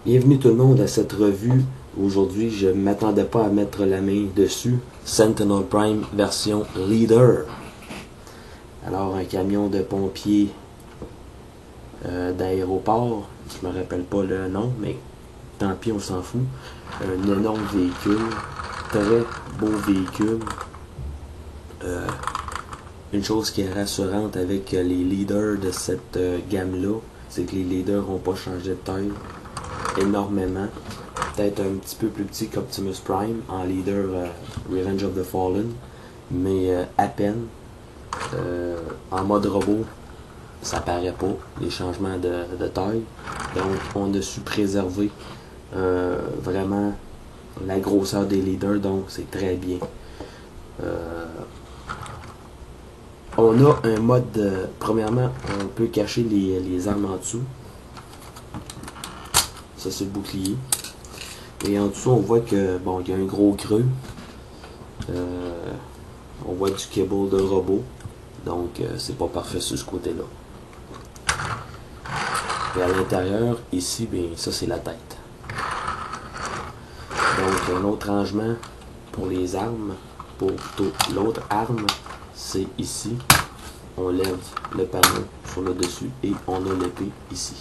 Bienvenue tout le monde à cette revue. Aujourd'hui, je ne m'attendais pas à mettre la main dessus. Sentinel Prime version Leader. Alors, un camion de pompiers d'aéroport. Je me rappelle pas le nom, mais tant pis, on s'en fout. Un énorme véhicule. Très beau véhicule. Une chose qui est rassurante avec les leaders de cette gamme-là, c'est que les leaders n'ont pas changé de taille énormément. Peut-être un petit peu plus petit qu'Optimus Prime en leader Revenge of the Fallen, mais à peine. En mode robot, ça paraît pas, les changements de taille. Donc on a su préserver vraiment la grosseur des leaders, donc c'est très bien. On a un mode, premièrement, on peut cacher les armes en dessous. Ça, c'est le bouclier. Et en dessous, on voit que, bon, il y a un gros creux. On voit du cable de robot. Donc, c'est pas parfait sur ce côté-là. Et à l'intérieur, ici, bien, ça, c'est la tête. Donc, un autre rangement pour les armes. Pour l'autre arme, c'est ici. On lève le panneau sur le dessus et on a l'épée ici.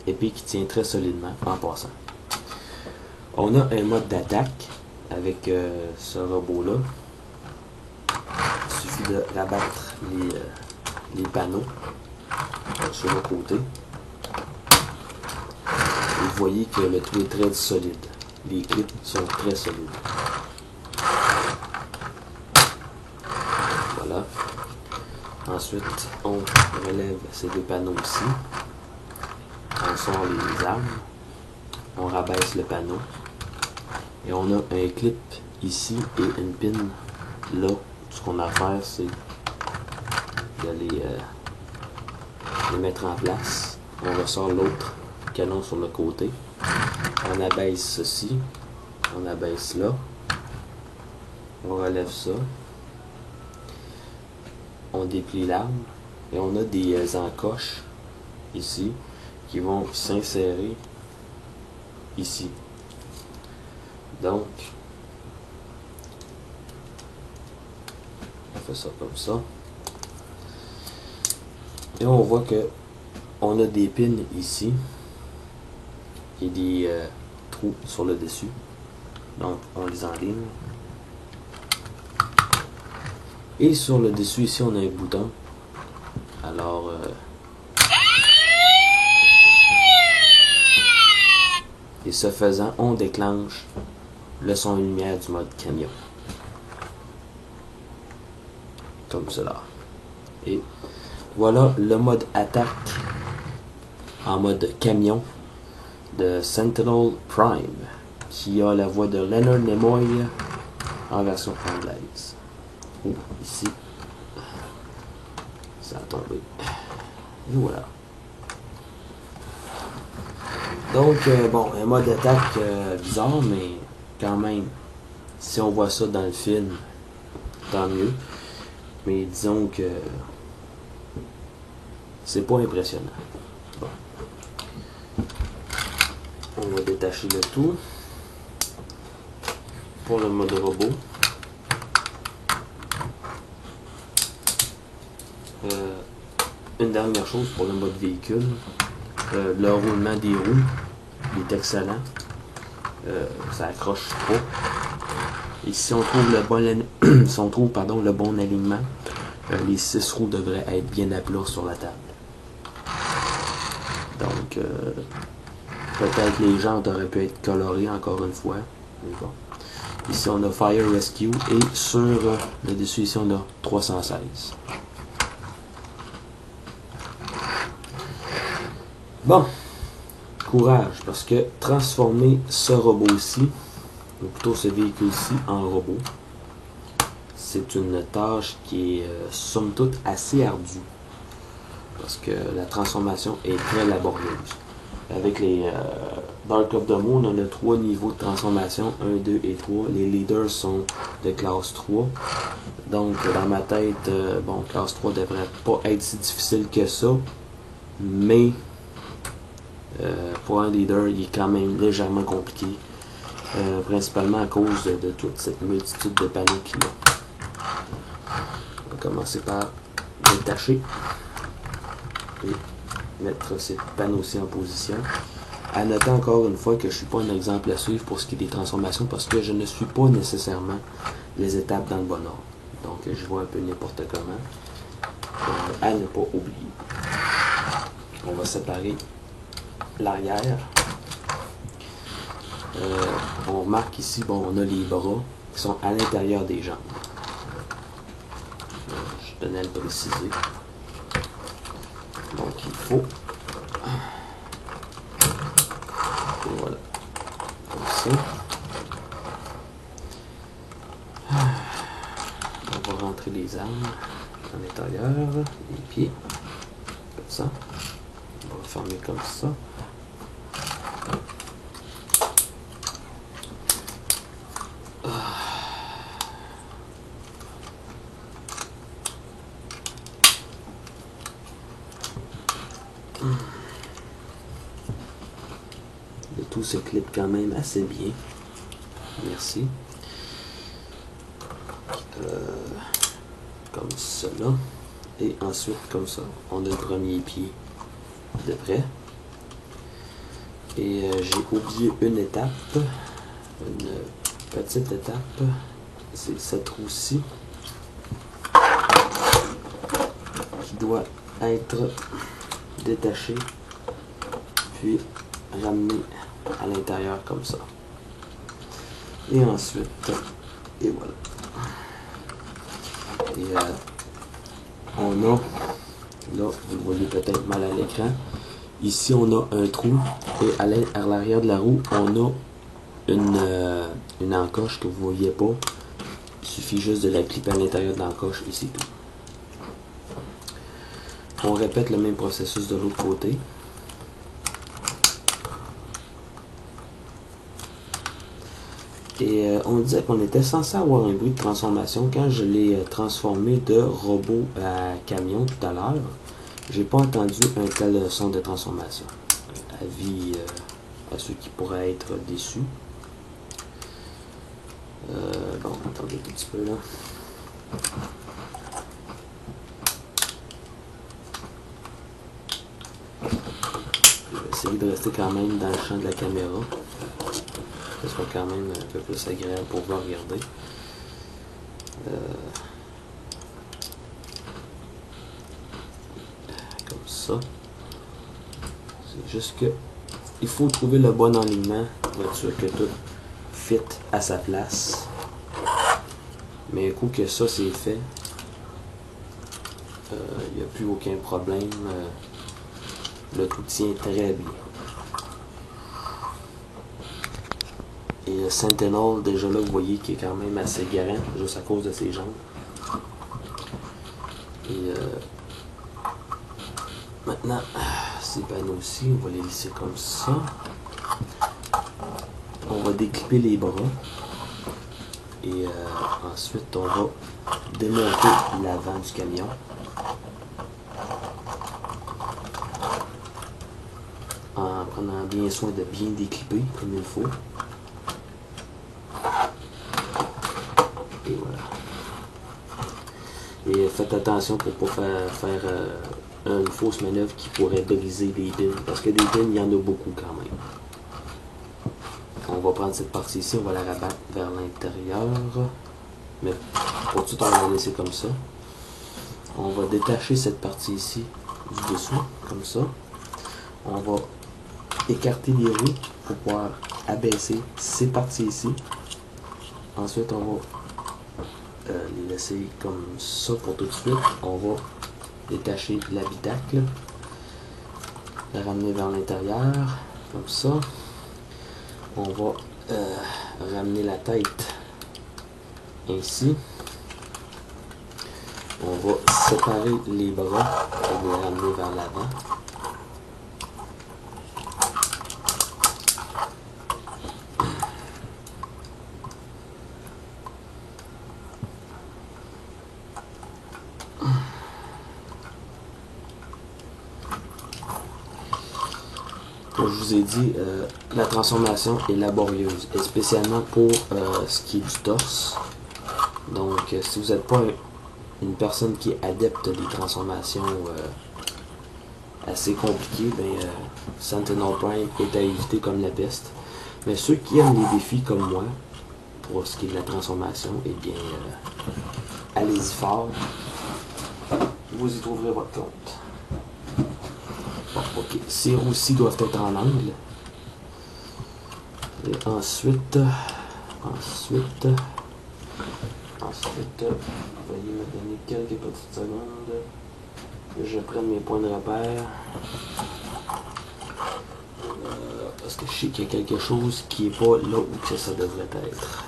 Épée qui tient très solidement en passant. On a un mode d'attaque avec ce robot-là. Il suffit de rabattre les panneaux sur le côté. Et vous voyez que le tout est très solide. Les clips sont très solides. Voilà. Ensuite, on relève ces deux panneaux ici. On sort les armes. On rabaisse le panneau. Et on a un clip ici et une pin là. Ce qu'on a à faire, c'est de les mettre en place. On ressort l'autre canon sur le côté. On abaisse ceci. On abaisse là. On relève ça. On déplie l'arme. Et on a des encoches ici qui vont s'insérer ici. Donc, on fait ça comme ça. Et on voit que on a des pins ici et des trous sur le dessus. Donc, on les enligne. Et sur le dessus ici, on a un bouton. Alors, et ce faisant, on déclenche le son et lumière du mode camion. Comme cela. Et voilà le mode attaque en mode camion de Sentinel Prime, qui a la voix de Leonard Nimoy en version anglaise. Oh, ici, ça a tombé. Et voilà. Donc, bon, un mode d'attaque bizarre, mais quand même, si on voit ça dans le film, tant mieux. Mais disons que c'est pas impressionnant. Bon. On va détacher le tout pour le mode robot. Une dernière chose pour le mode véhicule. Le roulement des roues est excellent. Ça accroche pas. Et si on trouve le bon alignement, les 6 roues devraient être bien à plat sur la table. Donc, peut-être les jantes auraient pu être colorées encore une fois. Mais bon. Ici, on a Fire Rescue et sur le dessus, ici, on a 316. Bon, courage, parce que transformer ce robot-ci, ou plutôt ce véhicule-ci, en robot, c'est une tâche qui est, somme toute, assez ardue. Parce que la transformation est très laborieuse. Avec les Dark of the Moon, on a 3 niveaux de transformation, 1, 2 et 3. Les leaders sont de classe 3. Donc, dans ma tête, bon, classe 3 devrait pas être si difficile que ça. Mais Pour un leader, il est quand même légèrement compliqué, principalement à cause de toute cette multitude de panneaux qu'il a. On va commencer par détacher et mettre ces panneaux-ci en position. À noter encore une fois que je ne suis pas un exemple à suivre pour ce qui est des transformations parce que je ne suis pas nécessairement les étapes dans le bon ordre. Donc je vois un peu n'importe comment. À ne pas oublier. On va séparer l'arrière. On remarque ici, bon, on a les bras qui sont à l'intérieur des jambes. Je tenais à le préciser. Donc il faut. Et voilà. Comme ça. On va rentrer les armes à l'intérieur, les pieds. Comme ça. On va fermer comme ça. Le tout se clip quand même assez bien. Merci. Comme cela. Et ensuite, comme ça, on a le premier pied de près. Et j'ai oublié une étape. Une petite étape. C'est cette roue-ci qui doit être détachée puis ramenée à l'intérieur comme ça. Et ensuite, et voilà. Et on a, là, vous le voyez peut-être mal à l'écran, ici on a un trou et à l'arrière de la roue, on a une encoche que vous ne voyez pas. Il suffit juste de la clipper à l'intérieur de l'encoche et c'est tout. On répète le même processus de l'autre côté. Et on disait qu'on était censé avoir un bruit de transformation. Quand je l'ai transformé de robot à camion tout à l'heure, j'ai pas entendu un tel son de transformation. Avis à ceux qui pourraient être déçus. Bon, attendez un petit peu là. Je vais essayer de rester quand même dans le champ de la caméra. Ce sera quand même un peu plus agréable pour pouvoir regarder. Comme ça. C'est juste que il faut trouver le bon alignement pour être sûr que tout fit à sa place. Mais un coup que ça c'est fait, il n'y a plus aucun problème. Le tout tient très bien. Et le Sentinel, déjà là, vous voyez qu'il est quand même assez garant, juste à cause de ses jambes. Et maintenant, ces panneaux-ci, on va les laisser comme ça. On va déclipper les bras. Et ensuite, on va démonter l'avant du camion. En prenant bien soin de bien déclipper comme il faut. Et voilà. Et faites attention pour ne pas faire une fausse manœuvre qui pourrait briser des pins. Parce que des pins, il y en a beaucoup quand même. On va prendre cette partie ici, on va la rabattre vers l'intérieur. Mais pour tout, on va la laisser comme ça. On va détacher cette partie ici du dessous, comme ça. On va écarter les roues pour pouvoir abaisser ces parties ici. Ensuite, on va les laisser comme ça pour tout de suite. On va détacher l'habitacle, la ramener vers l'intérieur, comme ça. On va ramener la tête ainsi. On va séparer les bras et les ramener vers l'avant. comme je vous ai dit, la transformation est laborieuse, et spécialement pour ce qui est du torse. Donc, si vous n'êtes pas une personne qui est adepte des transformations assez compliquées, ben, Sentinel Prime est à éviter comme la peste. Mais ceux qui aiment les défis comme moi, pour ce qui est de la transformation, eh bien, allez-y fort. Vous y trouverez votre compte. Bon, ok, ces roues-ci doivent être en angle. Et ensuite, veuillez me donner quelques petites secondes. Que je prenne mes points de repère. Parce que je sais qu'il y a quelque chose qui n'est pas là où que ça devrait être.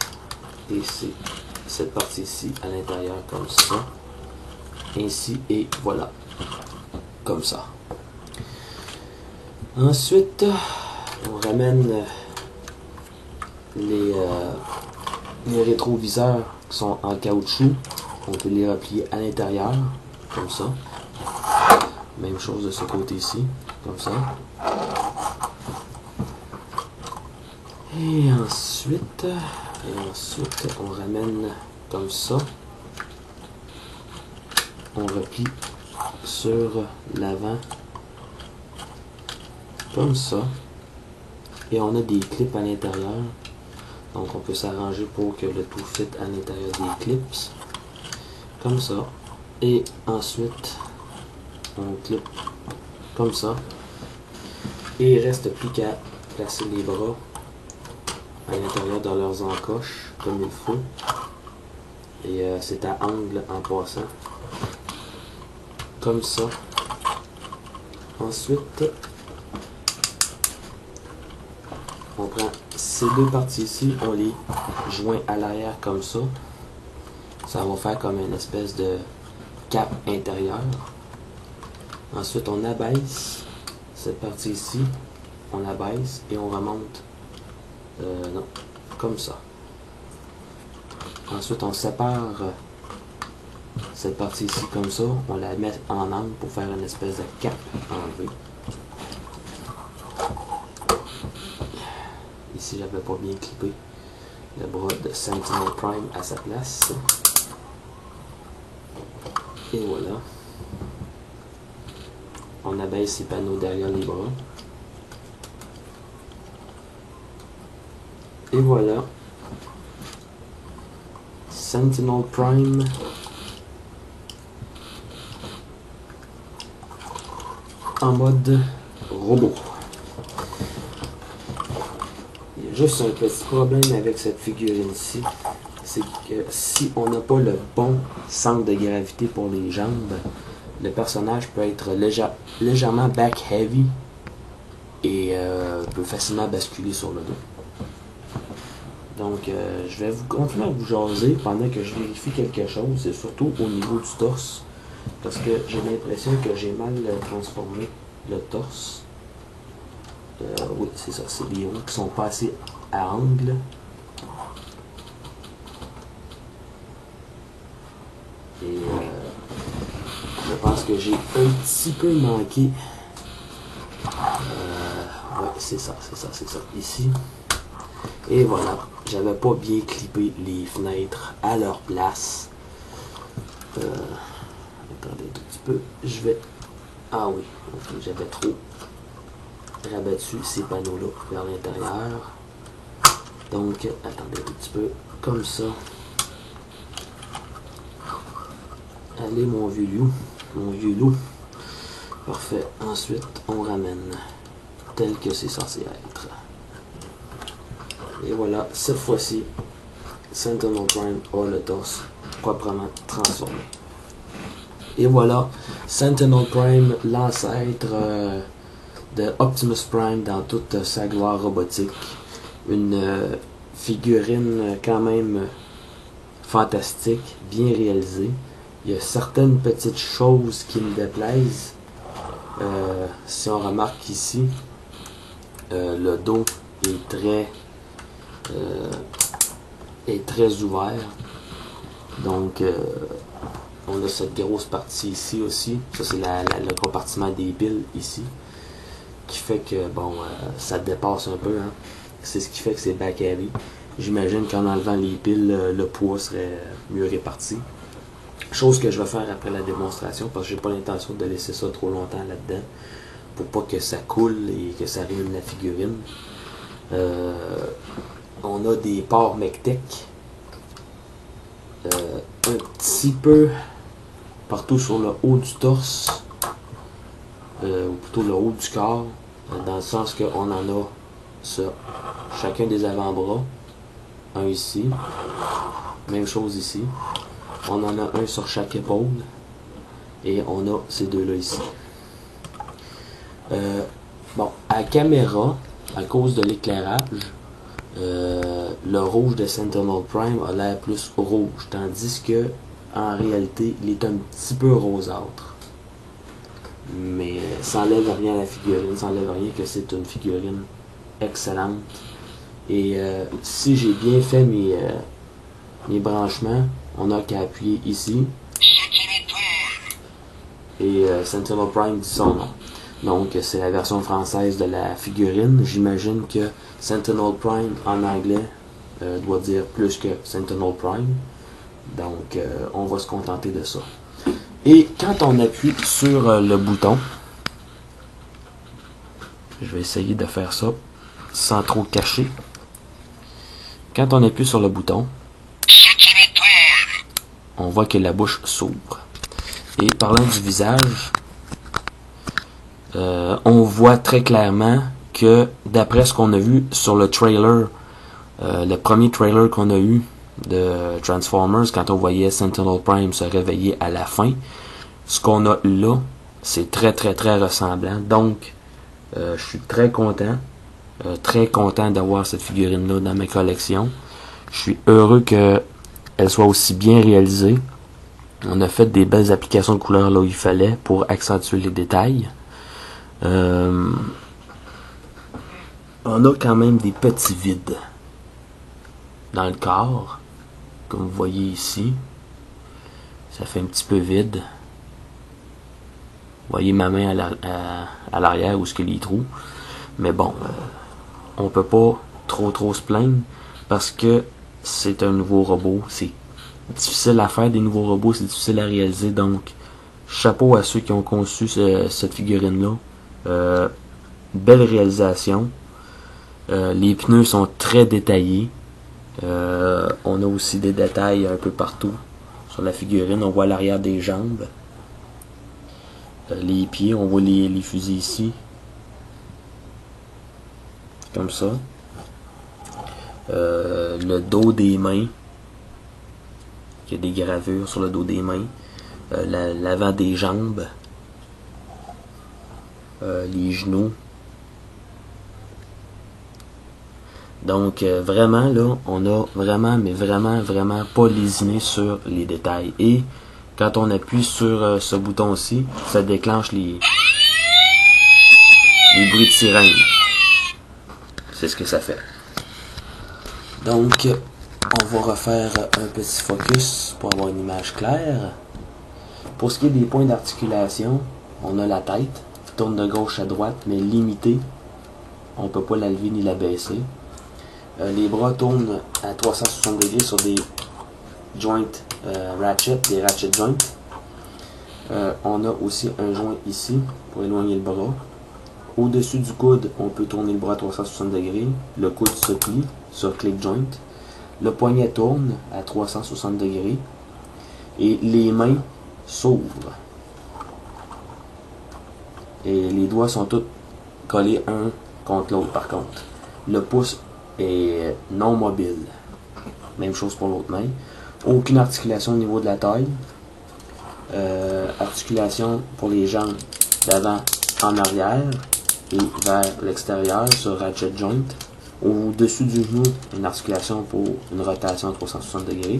Et c'est cette partie-ci à l'intérieur comme ça. Ainsi et voilà. Comme ça. Ensuite, on ramène les rétroviseurs qui sont en caoutchouc. On peut les replier à l'intérieur, comme ça. Même chose de ce côté-ci, comme ça. Et ensuite, on ramène comme ça. On replie sur l'avant, comme ça. Et on a des clips à l'intérieur. Donc on peut s'arranger pour que le tout fit à l'intérieur des clips. Comme ça. Et ensuite, on clip comme ça. Et il ne reste plus qu'à placer les bras à l'intérieur de leurs encoches, comme il faut. Et c'est à angle en passant. Comme ça. Ensuite, on prend ces deux parties ici, on les joint à l'arrière comme ça. Ça va faire comme une espèce de cap intérieur. Ensuite, on abaisse cette partie ici, on abaisse et on remonte. Non, comme ça. Ensuite, on sépare cette partie ici comme ça, on la met en angle pour faire une espèce de cap en V. Ici, j'avais pas bien clippé le bras de Sentinel Prime à sa place. Et voilà. On abaisse ces panneaux derrière les bras. Et voilà. Sentinel Prime en mode robot. Il y a juste un petit problème avec cette figurine-ci. C'est que si on n'a pas le bon centre de gravité pour les jambes, le personnage peut être légèrement back heavy et peut facilement basculer sur le dos. Donc je vais continuer à vous jaser pendant que je vérifie quelque chose, et surtout au niveau du torse, parce que j'ai l'impression que j'ai mal transformé le torse. Oui, c'est ça, c'est les roues qui sont passées à angle. Et je pense que j'ai un petit peu manqué. Ouais, c'est ça, ici. Et voilà, j'avais pas bien clippé les fenêtres à leur place. Attendez un tout petit peu, je vais... Ah oui, okay, j'avais trop rabattu ces panneaux-là vers l'intérieur. Donc, attendez un petit peu, comme ça. Allez, mon vieux loup. Parfait. Ensuite, on ramène tel que c'est censé être. Et voilà, cette fois-ci, Sentinel Prime a le torse proprement transformé. Et voilà, Sentinel Prime, l'ancêtre de Optimus Prime dans toute sa gloire robotique. Une figurine quand même fantastique, bien réalisée. Il y a certaines petites choses qui me déplaisent. Si on remarque ici, le dos est très ouvert. Donc, on a cette grosse partie ici aussi. Ça, c'est le compartiment des piles ici, qui fait que, bon, ça dépasse un peu, hein. C'est ce qui fait que c'est back-carry. J'imagine qu'en enlevant les piles, le poids serait mieux réparti. Chose que je vais faire après la démonstration, parce que j'ai pas l'intention de laisser ça trop longtemps là-dedans, pour pas que ça coule et que ça ruine la figurine. On a des ports Mectec, un petit peu partout sur le haut du torse, ou plutôt le haut du corps, dans le sens qu'on en a ça, chacun des avant-bras, un ici, même chose ici, on en a un sur chaque épaule, et on a ces deux-là ici. Bon, à la caméra, à cause de l'éclairage, le rouge de Sentinel Prime a l'air plus rouge, tandis que en réalité, il est un petit peu rosâtre. Mais ça n'enlève rien à la figurine, ça n'enlève rien que c'est une figurine excellente. Et si j'ai bien fait mes branchements, on a qu'à appuyer ici. Et Sentinel Prime dit son nom. Donc c'est la version française de la figurine. J'imagine que Sentinel Prime en anglais doit dire plus que Sentinel Prime. Donc on va se contenter de ça. Et quand on appuie sur le bouton, je vais essayer de faire ça sans trop cacher. Quand on appuie sur le bouton, on voit que la bouche s'ouvre. Et parlant du visage, on voit très clairement que d'après ce qu'on a vu sur le trailer, le premier trailer qu'on a eu de Transformers, quand on voyait Sentinel Prime se réveiller à la fin, ce qu'on a là, c'est très ressemblant. Donc, je suis très content d'avoir cette figurine-là dans ma collection. Je suis heureux qu'elle soit aussi bien réalisée. On a fait des belles applications de couleurs là où il fallait pour accentuer les détails. On a quand même des petits vides dans le corps, comme vous voyez ici. Ça fait un petit peu vide. Vous voyez ma main à l'arrière où est-ce qu'il y a les trous. Mais bon, on peut pas trop se plaindre parce que c'est un nouveau robot. C'est difficile à faire des nouveaux robots, c'est difficile à réaliser. Donc, chapeau à ceux qui ont conçu cette figurine-là. Belle réalisation. Les pneus sont très détaillés. On a aussi des détails un peu partout sur la figurine. On voit l'arrière des jambes. Les pieds, on voit les fusils ici. Comme ça. Le dos des mains. Il y a des gravures sur le dos des mains. L'avant des jambes. Les genoux. Donc vraiment là, on a vraiment pas lésiné sur les détails. Et quand on appuie sur ce bouton-ci, ça déclenche les bruits de sirène. C'est ce que ça fait. Donc, on va refaire un petit focus pour avoir une image claire. Pour ce qui est des points d'articulation, on a la tête qui tourne de gauche à droite, mais limitée. On ne peut pas la lever ni la baisser. Les bras tournent à 360 degrés sur des joints ratchet, des ratchet joints. On a aussi un joint ici pour éloigner le bras. Au-dessus du coude, on peut tourner le bras à 360 degrés. Le coude se plie sur click joint. Le poignet tourne à 360 degrés. Et les mains s'ouvrent. Et les doigts sont tous collés un contre l'autre par contre. Le pouce est non mobile. Même chose pour l'autre main. Aucune articulation au niveau de la taille. Articulation pour les jambes d'avant en arrière et vers l'extérieur sur ratchet joint. Au-dessus du genou, une articulation pour une rotation à 360 degrés.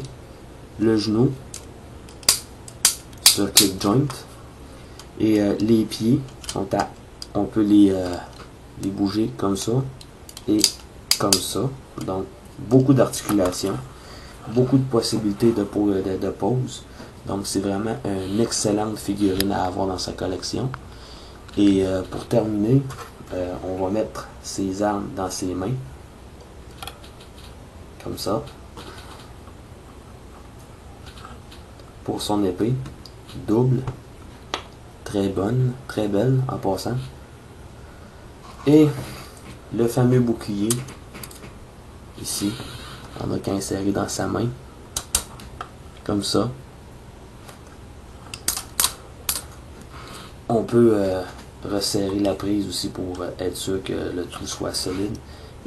Le genou sur click joint. Et les pieds sont on peut les bouger comme ça et comme ça. Donc beaucoup d'articulation, beaucoup de possibilités de pose. Donc c'est vraiment une excellente figurine à avoir dans sa collection. Et pour terminer, on va mettre ses armes dans ses mains. Comme ça. Pour son épée. Double. Très bonne, très belle en passant. Et le fameux bouclier. Ici. On a qu'à insérer dans sa main. Comme ça. On peut resserrer la prise aussi pour être sûr que le tout soit solide.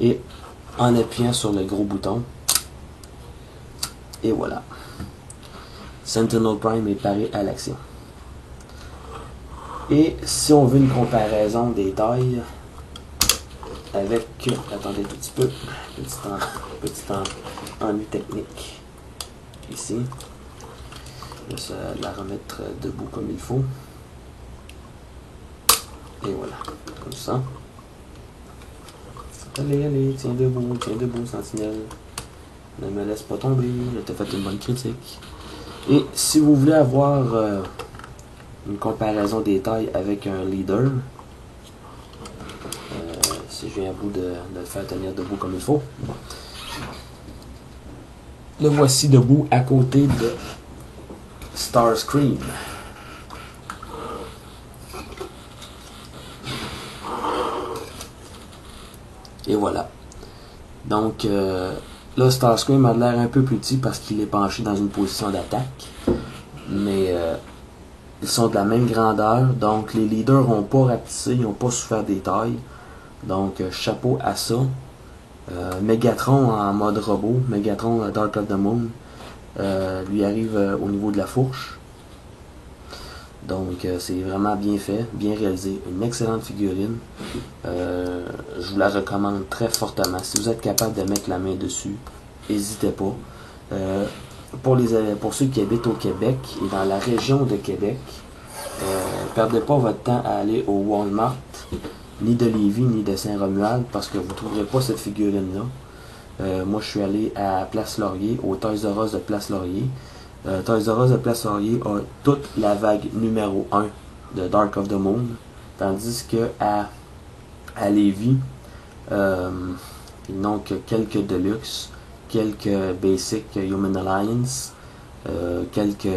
Et en appuyant sur le gros bouton. Et voilà. Sentinel Prime est paré à l'action. Et si on veut une comparaison des tailles avec... Attendez un petit peu. Petit ennui technique. Ici. Je vais la remettre debout comme il faut. Et voilà. Comme ça. Allez, allez, tiens debout, sentinelle. Ne me laisse pas tomber, je t'ai fait une bonne critique. Et si vous voulez avoir une comparaison des tailles avec un leader, si je viens à bout de le faire tenir debout comme il faut, le voici debout à côté de Starscream. Et voilà. Donc, là, Starscream a l'air un peu plus petit parce qu'il est penché dans une position d'attaque. Mais ils sont de la même grandeur. Donc, les leaders n'ont pas rapetissé, ils n'ont pas souffert des tailles. Donc, chapeau à ça. Megatron en mode robot. Megatron Dark of the Moon. Lui arrive au niveau de la fourche. Donc, c'est vraiment bien fait, bien réalisé. Une excellente figurine. Je vous la recommande très fortement. Si vous êtes capable de mettre la main dessus, n'hésitez pas. Pour ceux qui habitent au Québec et dans la région de Québec, perdez pas votre temps à aller au Walmart, ni de Lévis, ni de Saint-Romuald, parce que vous ne trouverez pas cette figurine-là. Moi, je suis allé à Place Laurier, au Toys R Us de Place Laurier. Toys R Us de Place Laurier a toute la vague numéro 1 de Dark of the Moon, tandis que à Lévis, ils n'ont que quelques Deluxe, quelques Basic Human Alliance, quelques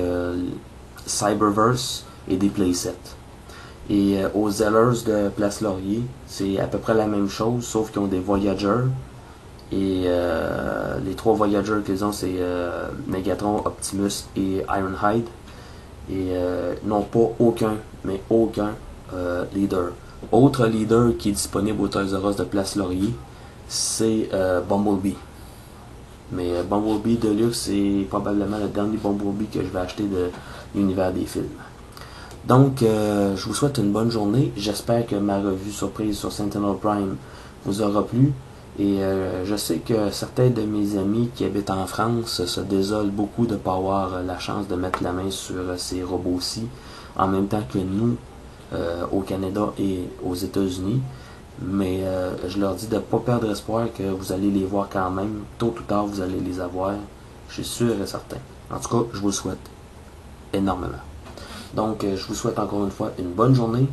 Cyberverse et des playsets. Et aux Zellers de Place Laurier, c'est à peu près la même chose, sauf qu'ils ont des Voyagers. Et les trois Voyagers qu'ils ont, c'est Megatron, Optimus et Ironhide. Et n'ont pas aucun leader. Autre leader qui est disponible au Toys R Us de Place Laurier, c'est Bumblebee. Mais Bumblebee Deluxe, c'est probablement le dernier Bumblebee que je vais acheter de l'univers des films. Donc, je vous souhaite une bonne journée. J'espère que ma revue surprise sur Sentinel Prime vous aura plu. Et je sais que certains de mes amis qui habitent en France se désolent beaucoup de ne pas avoir la chance de mettre la main sur ces robots-ci, en même temps que nous, au Canada et aux États-Unis. Mais je leur dis de ne pas perdre espoir que vous allez les voir quand même. Tôt ou tard, vous allez les avoir. Je suis sûr et certain. En tout cas, je vous le souhaite énormément. Donc, je vous souhaite encore une fois une bonne journée.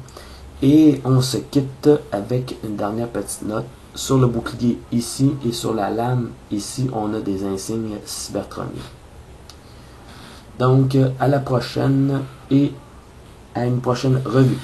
Et on se quitte avec une dernière petite note. Sur le bouclier ici et sur la lame ici, on a des insignes Cybertroniens. Donc, à la prochaine et à une prochaine revue.